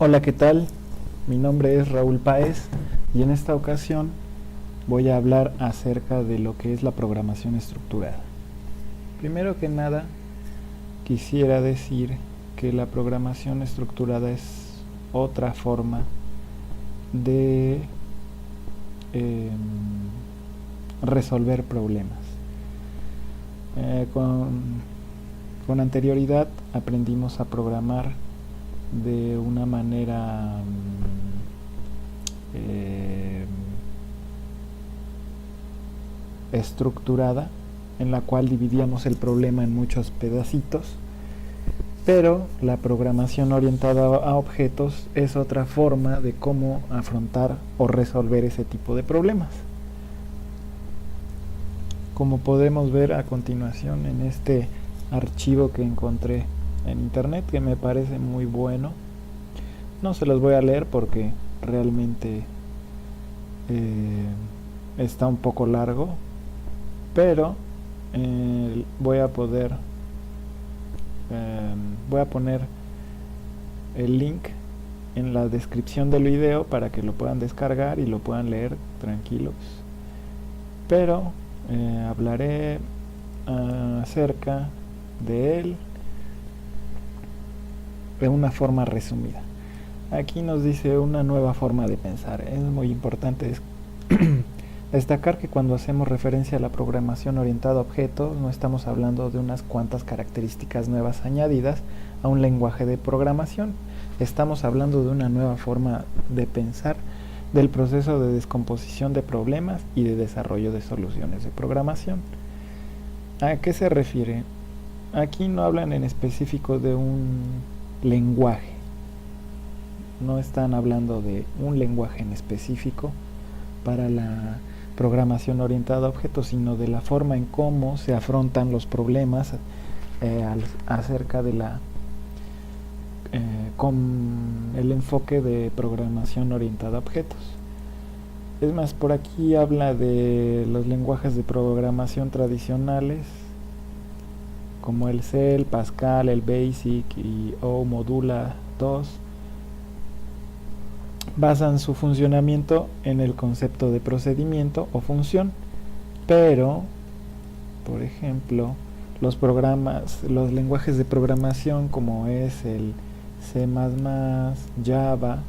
Hola, ¿qué tal? Mi nombre es Raúl Páez y en esta ocasión voy a hablar acerca de lo que es la programación estructurada. Primero que nada, quisiera decir que la programación estructurada es otra forma de eh, resolver problemas. Eh, con, con anterioridad aprendimos a programar de una manera estructurada, en la cual dividíamos el problema en muchos pedacitos, pero la programación orientada a objetos es otra forma de cómo afrontar o resolver ese tipo de problemas. Como podemos ver a continuación en este archivo que encontré en internet, que me parece muy bueno, no se los voy a leer porque realmente está un poco largo, pero voy a poner el link en la descripción del video para que lo puedan descargar y lo puedan leer tranquilos. Pero hablaré acerca de él de una forma resumida. Aquí nos dice una nueva forma de pensar. Es muy importante destacar que cuando hacemos referencia a la programación orientada a objetos, no estamos hablando de unas cuantas características nuevas añadidas a un lenguaje de programación. Estamos hablando de una nueva forma de pensar del proceso de descomposición de problemas y de desarrollo de soluciones de programación. ¿A qué se refiere? Aquí no hablan en específico de un lenguaje. No están hablando de un lenguaje en específico para la programación orientada a objetos, sino de la forma en cómo se afrontan los problemas acerca de con el enfoque de programación orientada a objetos. Es más, por aquí habla de los lenguajes de programación tradicionales como el C, el Pascal, el BASIC y O Modula 2. Basan su funcionamiento en el concepto de procedimiento o función, pero, por ejemplo, los lenguajes de programación como es el C++, Java,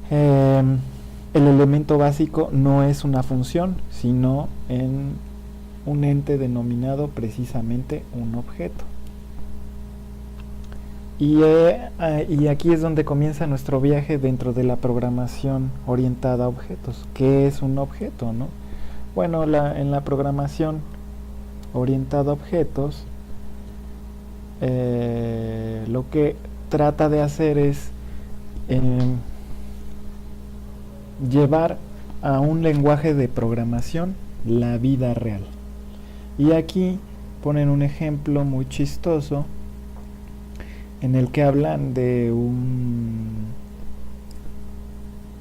el elemento básico no es una función, sino en un ente denominado precisamente un objeto. Y aquí es donde comienza nuestro viaje dentro de la programación orientada a objetos. ¿Qué es un objeto, no? Bueno, en la programación orientada a objetos, lo que trata de hacer es llevar a un lenguaje de programación la vida real. Y aquí ponen un ejemplo muy chistoso en el que hablan de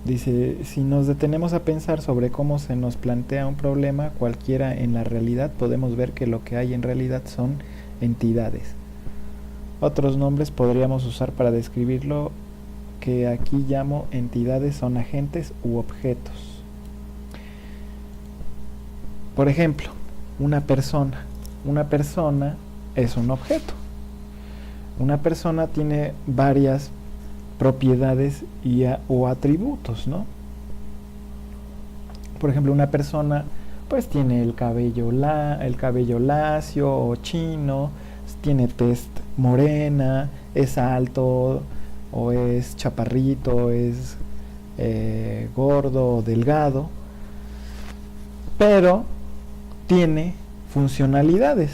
dice, si nos detenemos a pensar sobre cómo se nos plantea un problema cualquiera en la realidad, podemos ver que lo que hay en realidad son entidades. Otros nombres podríamos usar para describirlo, que aquí llamo entidades, son agentes u objetos. Por ejemplo, una persona es un objeto. Una persona tiene varias propiedades o atributos, ¿no? Por ejemplo, una persona pues tiene el cabello lacio o chino, tiene tez morena, es alto o es chaparrito, es gordo o delgado, pero tiene funcionalidades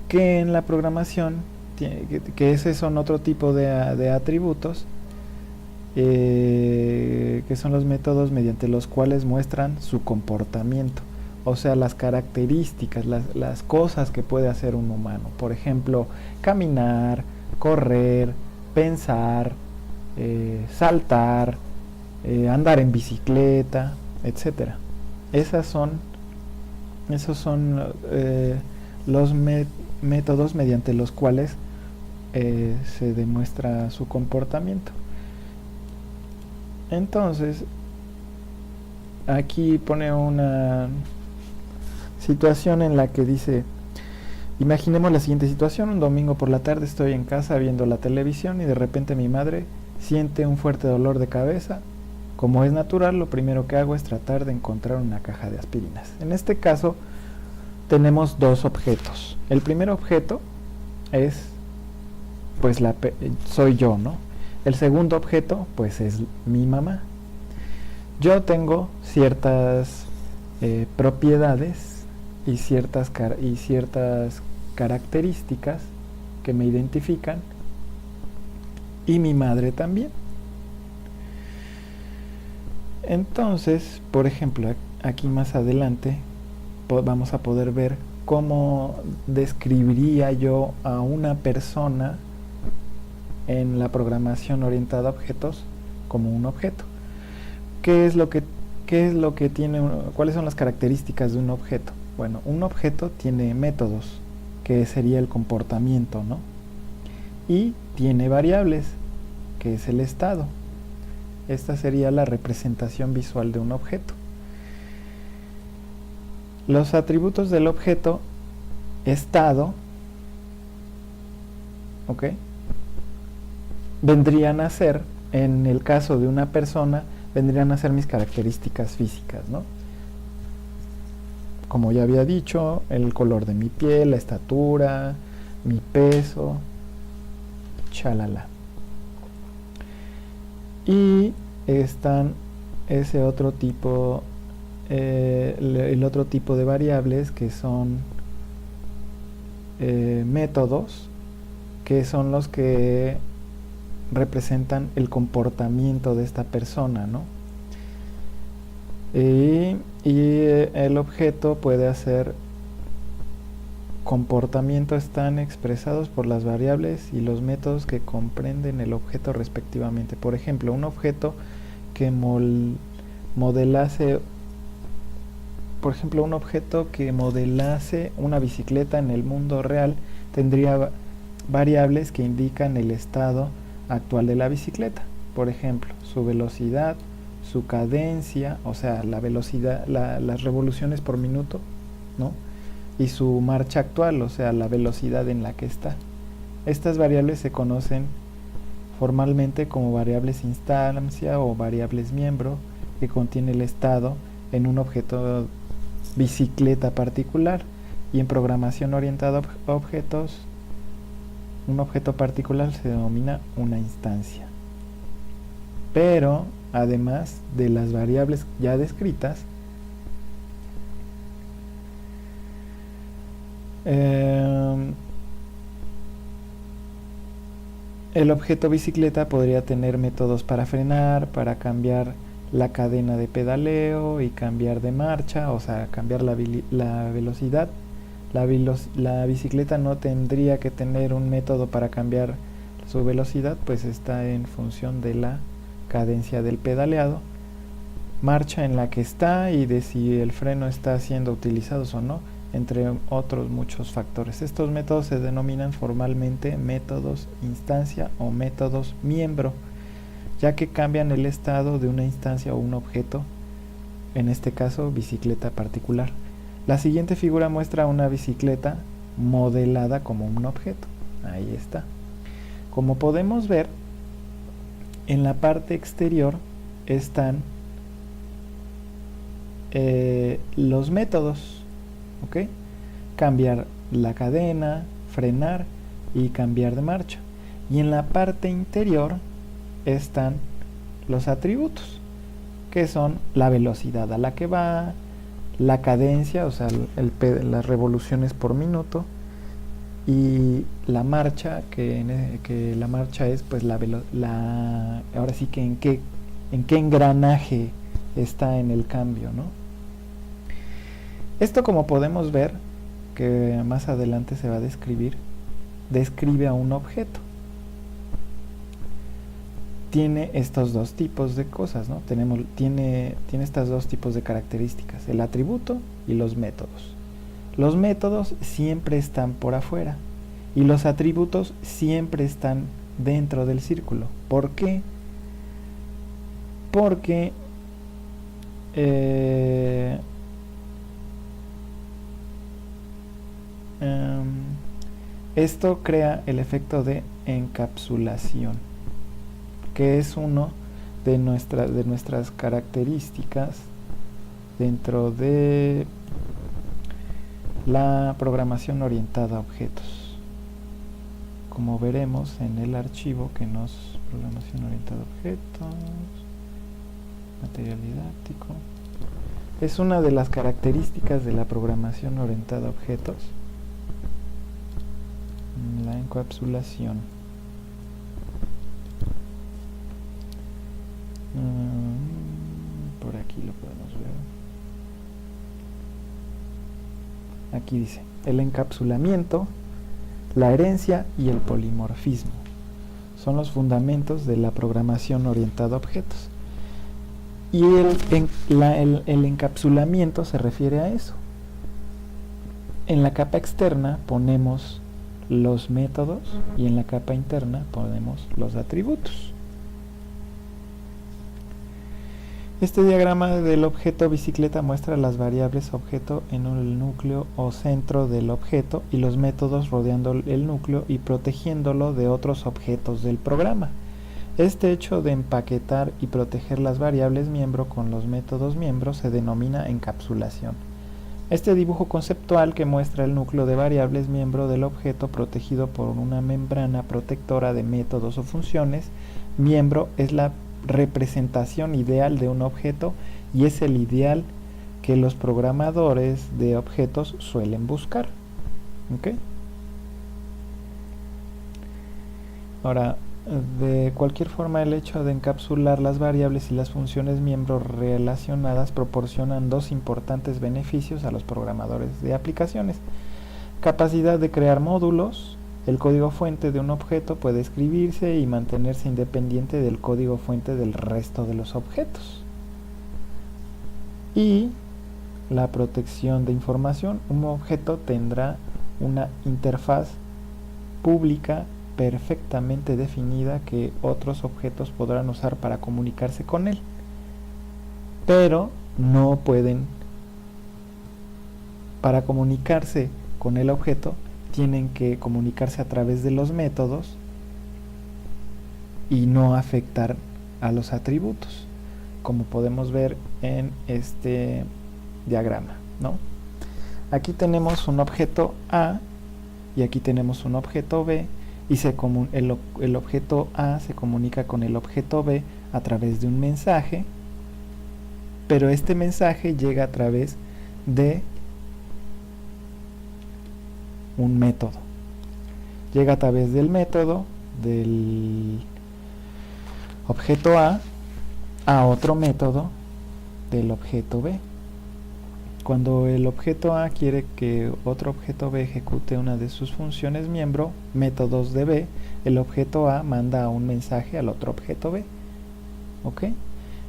que en la programación, que ese son otro tipo de atributos, que son los métodos mediante los cuales muestran su comportamiento, o sea, las características, las cosas que puede hacer un humano. Por ejemplo, caminar, correr, pensar, saltar, andar en bicicleta, etcétera. Esos son los métodos mediante los cuales se demuestra su comportamiento. Entonces, aquí pone una situación en la que dice: imaginemos la siguiente situación: un domingo por la tarde estoy en casa viendo la televisión y de repente mi madre siente un fuerte dolor de cabeza. Como es natural, lo primero que hago es tratar de encontrar una caja de aspirinas. En este caso tenemos dos objetos. El primer objeto es, pues, soy yo, ¿no? El segundo objeto, pues, es mi mamá. Yo tengo ciertas propiedades y ciertas características que me identifican, y mi madre también. Entonces, por ejemplo, aquí más adelante vamos a poder ver cómo describiría yo a una persona en la programación orientada a objetos como un objeto. ¿Qué es lo que tiene? ¿Cuáles son las características de un objeto? Bueno, un objeto tiene métodos, que sería el comportamiento, ¿no? Y tiene variables, que es el estado. Esta sería la representación visual de un objeto. Los atributos del objeto estado, ¿ok?, vendrían a ser, en el caso de una persona, vendrían a ser mis características físicas, ¿no? Como ya había dicho, el color de mi piel, la estatura, mi peso, chalala. Y están ese otro tipo, el otro tipo de variables, que son métodos, que son los que representan el comportamiento de esta persona, ¿no? Y el objeto puede hacer comportamiento, están expresados por las variables y los métodos que comprenden el objeto respectivamente. Por ejemplo, un objeto que modelase una bicicleta en el mundo real tendría variables que indican el estado actual de la bicicleta. Por ejemplo, su velocidad, su cadencia, o sea, la velocidad, las revoluciones por minuto, ¿no? Y su marcha actual, o sea, la velocidad en la que está. Estas variables se conocen formalmente como variables instancia o variables miembro, que contiene el estado en un objeto bicicleta particular. Y en programación orientada a objetos, un objeto particular se denomina una instancia. Pero además de las variables ya descritas, el objeto bicicleta podría tener métodos para frenar, para cambiar la cadena de pedaleo y cambiar de marcha, o sea, cambiar la velocidad. La bicicleta no tendría que tener un método para cambiar su velocidad, pues está en función de la cadencia del pedaleado, marcha en la que está y de si el freno está siendo utilizado o no, entre otros muchos factores. Estos métodos se denominan formalmente métodos instancia o métodos miembro, ya que cambian el estado de una instancia o un objeto, en este caso bicicleta particular. La siguiente figura muestra una bicicleta modelada como un objeto. Ahí está. Como podemos ver, en la parte exterior están los métodos, ¿ok? Cambiar la cadena, frenar y cambiar de marcha. Y en la parte interior están los atributos, que son la velocidad a la que va, la cadencia, o sea, las revoluciones por minuto, y la marcha, que la marcha es, pues, ahora sí que en qué engranaje está en el cambio, ¿no? Esto, como podemos ver, que más adelante se va a describe a un objeto. Tiene estos dos tipos de cosas, ¿no? Tiene estos dos tipos de características, el atributo y los métodos. Los métodos siempre están por afuera y los atributos siempre están dentro del círculo. ¿Por qué? Porque esto crea el efecto de encapsulación, que es uno de nuestras características dentro de la programación orientada a objetos. Como veremos en el archivo que nos programación orientada a objetos, material didáctico, es una de las características de la programación orientada a objetos, la encapsulación. Por aquí lo podemos ver. Aquí dice, el encapsulamiento, la herencia y el polimorfismo son los fundamentos de la programación orientada a objetos. Y el encapsulamiento se refiere a eso. En la capa externa ponemos los métodos y en la capa interna ponemos los atributos. Este diagrama del objeto bicicleta muestra las variables objeto en el núcleo o centro del objeto y los métodos rodeando el núcleo y protegiéndolo de otros objetos del programa. Este hecho de empaquetar y proteger las variables miembro con los métodos miembro se denomina encapsulación. Este dibujo conceptual que muestra el núcleo de variables miembro del objeto protegido por una membrana protectora de métodos o funciones miembro es la representación ideal de un objeto y es el ideal que los programadores de objetos suelen buscar. ¿Okay? Ahora, de cualquier forma, el hecho de encapsular las variables y las funciones miembros relacionadas proporcionan dos importantes beneficios a los programadores de aplicaciones: capacidad de crear módulos. El código fuente de un objeto puede escribirse y mantenerse independiente del código fuente del resto de los objetos. Y la protección de información. Un objeto tendrá una interfaz pública perfectamente definida que otros objetos podrán usar para comunicarse con él, pero no pueden, para comunicarse con el objeto, tienen que comunicarse a través de los métodos y no afectar a los atributos, como podemos ver en este diagrama, ¿no? Aquí tenemos un objeto A y aquí tenemos un objeto B y el objeto A se comunica con el objeto B a través de un mensaje, pero este mensaje llega a través de un método. Llega a través del método del objeto a otro método del objeto B. Cuando el objeto A quiere que otro objeto B ejecute una de sus funciones miembro, métodos de B, el objeto A manda un mensaje al otro objeto B. ¿Ok?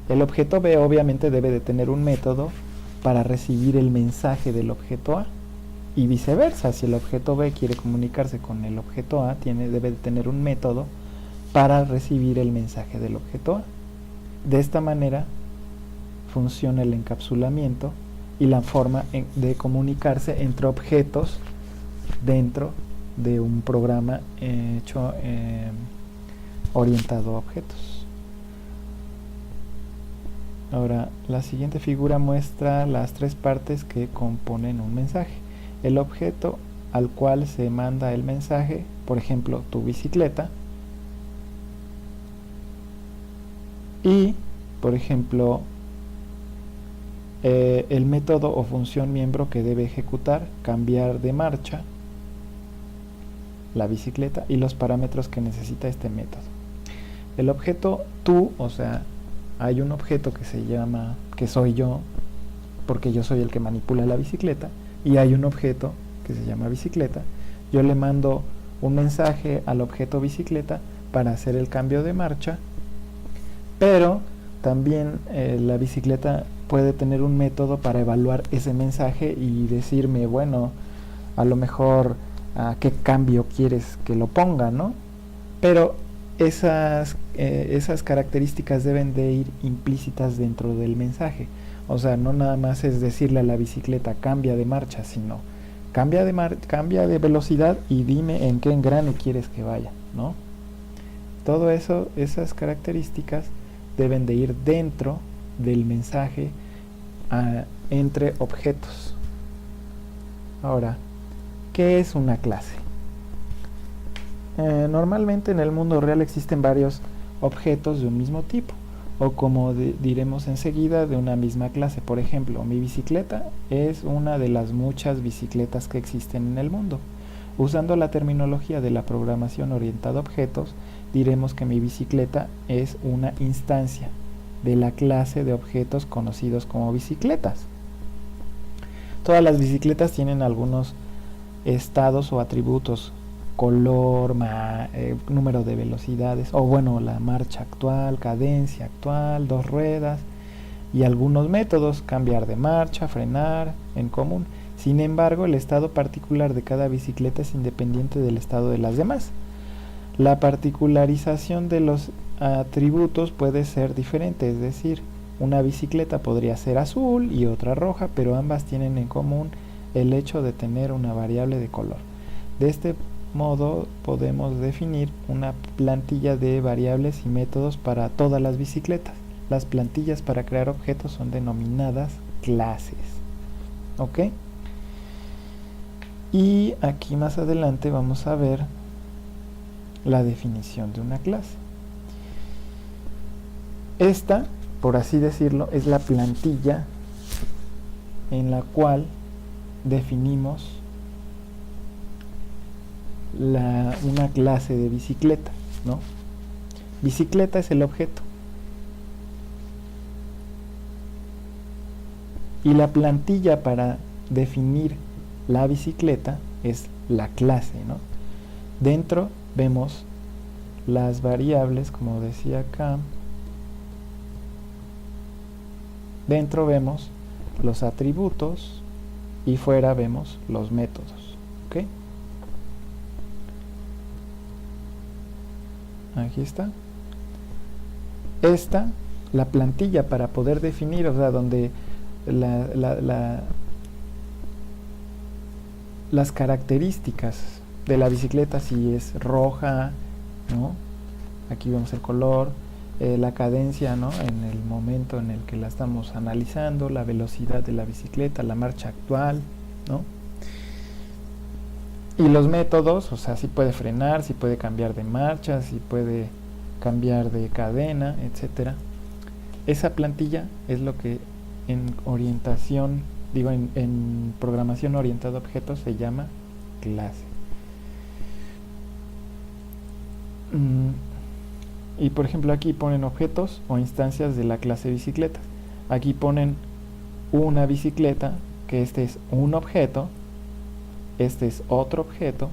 El objeto B obviamente debe de tener un método para recibir el mensaje del objeto A. Y viceversa, si el objeto B quiere comunicarse con el objeto A, debe de tener un método para recibir el mensaje del objeto A. De esta manera funciona el encapsulamiento y la forma de comunicarse entre objetos dentro de un programa hecho orientado a objetos. Ahora, la siguiente figura muestra las tres partes que componen un mensaje. El objeto al cual se manda el mensaje, por ejemplo, tu bicicleta, y, por ejemplo, el método o función miembro que debe ejecutar, cambiar de marcha la bicicleta y los parámetros que necesita este método. El objeto tú, o sea, hay un objeto que se llama, que soy yo, porque yo soy el que manipula la bicicleta, y hay un objeto que se llama bicicleta. Yo le mando un mensaje al objeto bicicleta para hacer el cambio de marcha, pero también la bicicleta puede tener un método para evaluar ese mensaje y decirme, bueno, a lo mejor qué cambio quieres que lo ponga, ¿no? Pero esas características deben de ir implícitas dentro del mensaje. O sea, no nada más es decirle a la bicicleta cambia de marcha, sino cambia de velocidad y dime en qué engrane quieres que vaya, ¿no? Todo eso, esas características deben de ir dentro del mensaje entre objetos. Ahora, ¿qué es una clase? Normalmente en el mundo real existen varios objetos de un mismo tipo, o como diremos enseguida, de una misma clase. Por ejemplo, mi bicicleta es una de las muchas bicicletas que existen en el mundo. Usando la terminología de la programación orientada a objetos, diremos que mi bicicleta es una instancia de la clase de objetos conocidos como bicicletas. Todas las bicicletas tienen algunos estados o atributos: color, número de velocidades, o bueno, la marcha actual, cadencia actual, 2 ruedas y algunos métodos: cambiar de marcha, frenar, en común. Sin embargo, el estado particular de cada bicicleta es independiente del estado de las demás. La particularización de los atributos puede ser diferente, es decir, una bicicleta podría ser azul y otra roja, pero ambas tienen en común el hecho de tener una variable de color. De este modo podemos definir una plantilla de variables y métodos para todas las bicicletas. Las plantillas para crear objetos son denominadas clases. ¿Ok? Y aquí más adelante vamos a ver la definición de una clase. Esta, por así decirlo, es la plantilla en la cual definimos una clase de bicicleta, ¿no? Bicicleta es el objeto y la plantilla para definir la bicicleta es la clase, ¿no? Dentro vemos las variables, como decía acá. Dentro vemos los atributos y fuera vemos los métodos. ¿Ok? Aquí está. Esta, la plantilla para poder definir, o sea, donde las características de la bicicleta, si es roja, ¿no? Aquí vemos el color, la cadencia, ¿no? En el momento en el que la estamos analizando, la velocidad de la bicicleta, la marcha actual, ¿no? Y los métodos, o sea, si puede frenar, si puede cambiar de marcha, si puede cambiar de cadena, etcétera. Esa plantilla es lo que en orientación, en programación orientada a objetos se llama clase. Y por ejemplo aquí ponen objetos o instancias de la clase bicicleta. Aquí ponen una bicicleta, que este es un objeto, este es otro objeto,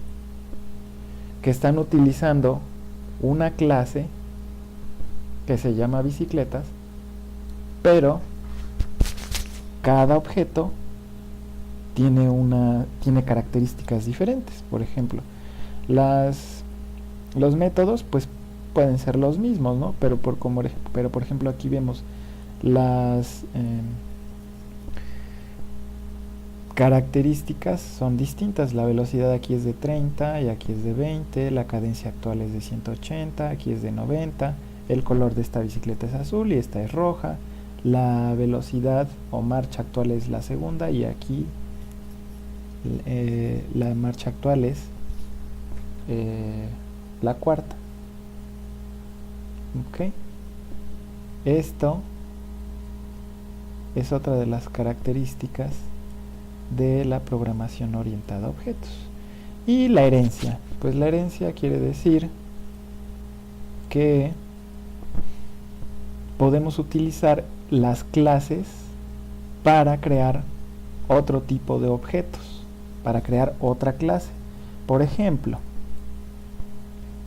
que están utilizando una clase que se llama bicicletas, pero cada objeto tiene características diferentes. Por ejemplo, los métodos pues pueden ser los mismos, ¿no? Pero por ejemplo aquí vemos las características son distintas. La velocidad aquí es de 30 y aquí es de 20, la cadencia actual es de 180, aquí es de 90, el color de esta bicicleta es azul y esta es roja, la velocidad o marcha actual es la segunda y aquí la marcha actual es la cuarta. ¿Ok? Esto es otra de las características de la programación orientada a objetos. Y la herencia, pues la herencia quiere decir que podemos utilizar las clases para crear otro tipo de objetos, para crear otra clase. Por ejemplo,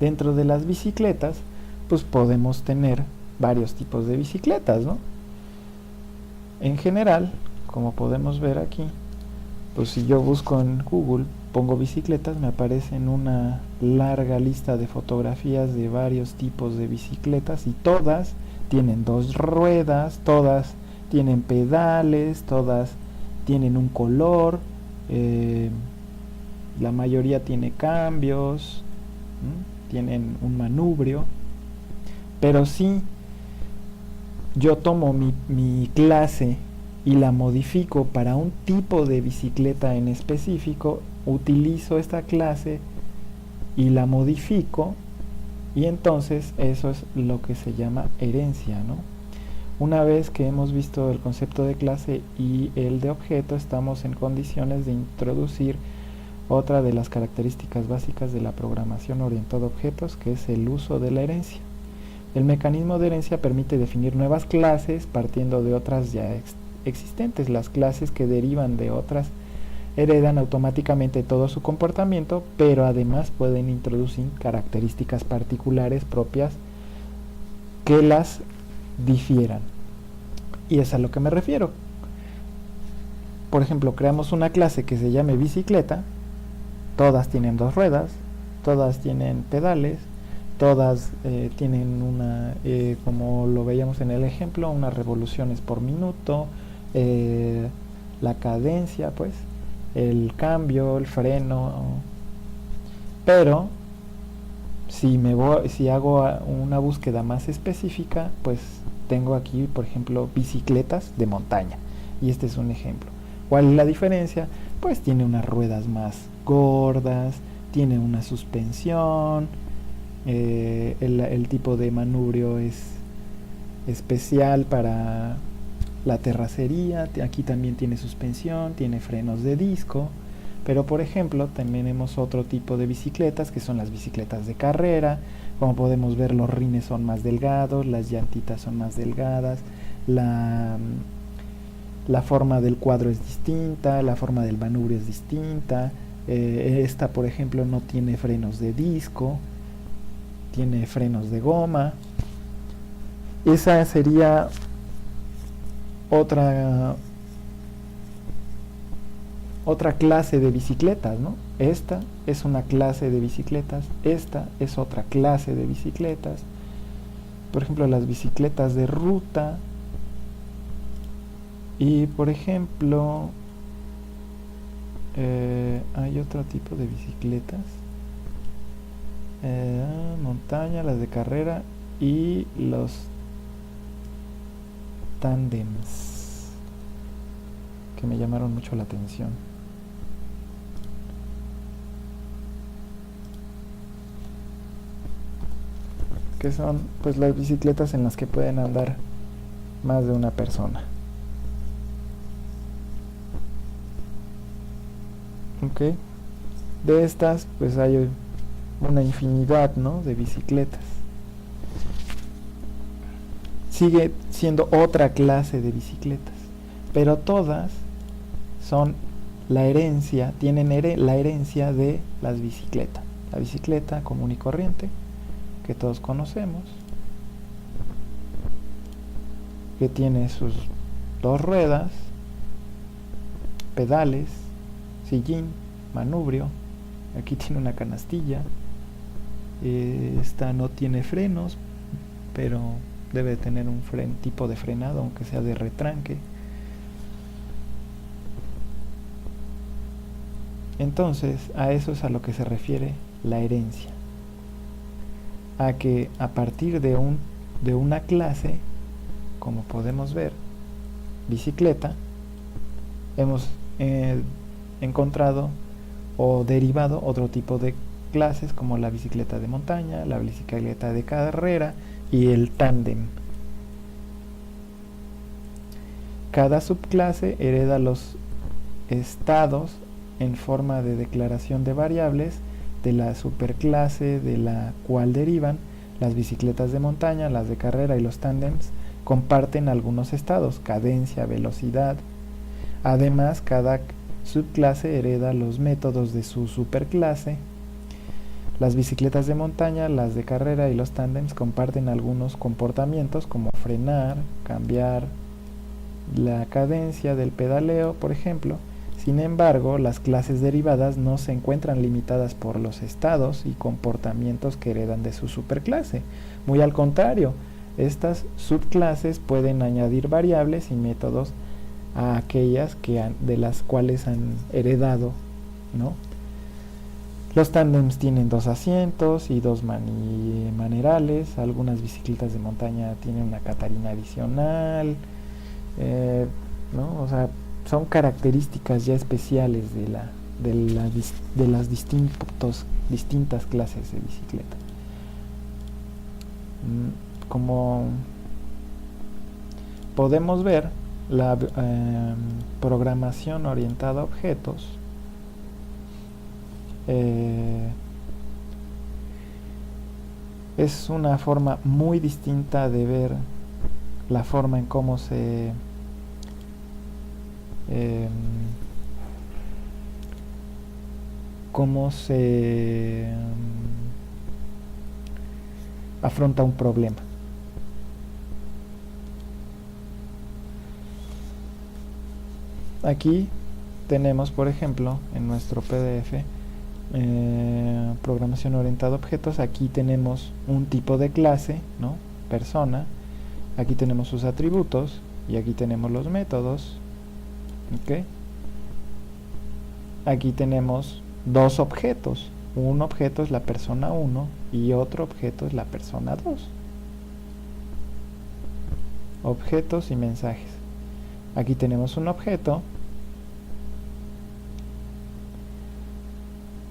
dentro de las bicicletas pues podemos tener varios tipos de bicicletas, ¿no? En general, como podemos ver aquí, pues si yo busco en Google, pongo bicicletas, me aparecen una larga lista de fotografías de varios tipos de bicicletas y todas tienen dos ruedas, todas tienen pedales, todas tienen un color, la mayoría tiene cambios, tienen un manubrio, pero si yo tomo mi clase y la modifico para un tipo de bicicleta en específico, utilizo esta clase y la modifico, y entonces eso es lo que se llama herencia, ¿no? Una vez que hemos visto el concepto de clase y el de objeto, estamos en condiciones de introducir otra de las características básicas de la programación orientada a objetos, que es el uso de la herencia. El mecanismo de herencia permite definir nuevas clases partiendo de otras ya existentes. Las clases que derivan de otras heredan automáticamente todo su comportamiento, pero además pueden introducir características particulares propias que las difieran. Y es a lo que me refiero. Por ejemplo, creamos una clase que se llame bicicleta. Todas tienen dos ruedas, todas tienen pedales, todas tienen una, como lo veíamos en el ejemplo, unas revoluciones por minuto, la cadencia, pues, el cambio, el freno. Pero si hago una búsqueda más específica, pues tengo aquí, por ejemplo, bicicletas de montaña. Y este es un ejemplo. ¿Cuál es la diferencia? Pues tiene unas ruedas más gordas, tiene una suspensión, el tipo de manubrio es especial para la terracería, aquí también tiene suspensión, tiene frenos de disco, pero por ejemplo tenemos otro tipo de bicicletas que son las bicicletas de carrera. Como podemos ver, los rines son más delgados, las llantitas son más delgadas, la forma del cuadro es distinta, la forma del manubrio es distinta. Esta, por ejemplo, no tiene frenos de disco, tiene frenos de goma. Esa sería otra clase de bicicletas, ¿no? Esta es una clase de bicicletas, esta es otra clase de bicicletas. Por ejemplo, las bicicletas de ruta. Y por ejemplo, hay otro tipo de bicicletas, montaña, las de carrera y los tándems, que me llamaron mucho la atención. Que son pues las bicicletas en las que pueden andar más de una persona. Ok, de estas pues hay una infinidad, ¿no?, de bicicletas. Sigue siendo otra clase de bicicletas, pero todas son la herencia, tienen la herencia de las bicicletas. La bicicleta común y corriente que todos conocemos, que tiene sus dos ruedas, pedales, sillín, manubrio. Aquí tiene una canastilla. Esta no tiene frenos, pero debe tener un tipo de frenado, aunque sea de retranque. Entonces, a eso es a lo que se refiere la herencia. A que a partir de una clase, como podemos ver, bicicleta, hemos encontrado o derivado otro tipo de clases como la bicicleta de montaña, la bicicleta de carrera y el tándem. Cada subclase hereda los estados en forma de declaración de variables de la superclase de la cual derivan. Las bicicletas de montaña, las de carrera y los tándems comparten algunos estados, cadencia, velocidad. Además, cada subclase hereda los métodos de su superclase. Las bicicletas de montaña, las de carrera y los tándems comparten algunos comportamientos como frenar, cambiar, la cadencia del pedaleo, por ejemplo. Sin embargo, las clases derivadas no se encuentran limitadas por los estados y comportamientos que heredan de su superclase. Muy al contrario, estas subclases pueden añadir variables y métodos a aquellas de las cuales han heredado, ¿no? Los tándems tienen 2 asientos y 2 manerales. Algunas bicicletas de montaña tienen una catarina adicional, ¿no? O sea, son características ya especiales de las distintas clases de bicicleta. Como podemos ver, la programación orientada a objetos es una forma muy distinta de ver la forma en cómo se afronta un problema. Aquí tenemos, por ejemplo, en nuestro PDF, programación orientada a objetos. Aquí tenemos un tipo de clase, ¿no? Persona. Aquí tenemos sus atributos y aquí tenemos los métodos. ¿Okay? Aquí tenemos 2 objetos. Un objeto es la persona 1 y otro objeto es la persona 2. Objetos y mensajes. Aquí tenemos un objeto,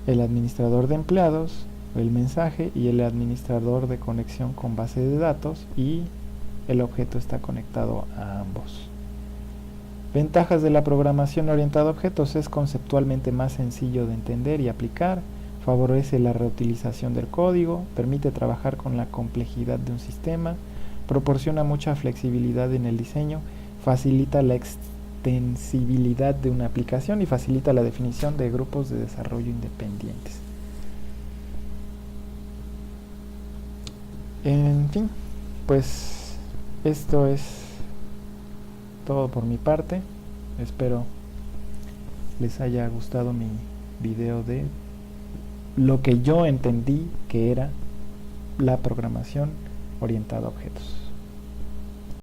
el administrador de empleados, el mensaje y el administrador de conexión con base de datos, y el objeto está conectado a ambos. Ventajas de la programación orientada a objetos: es conceptualmente más sencillo de entender y aplicar, favorece la reutilización del código, permite trabajar con la complejidad de un sistema, proporciona mucha flexibilidad en el diseño, facilita la extensibilidad de una aplicación y facilita la definición de grupos de desarrollo independientes. En fin, pues esto es todo por mi parte. Espero les haya gustado mi video de lo que yo entendí que era la programación orientada a objetos.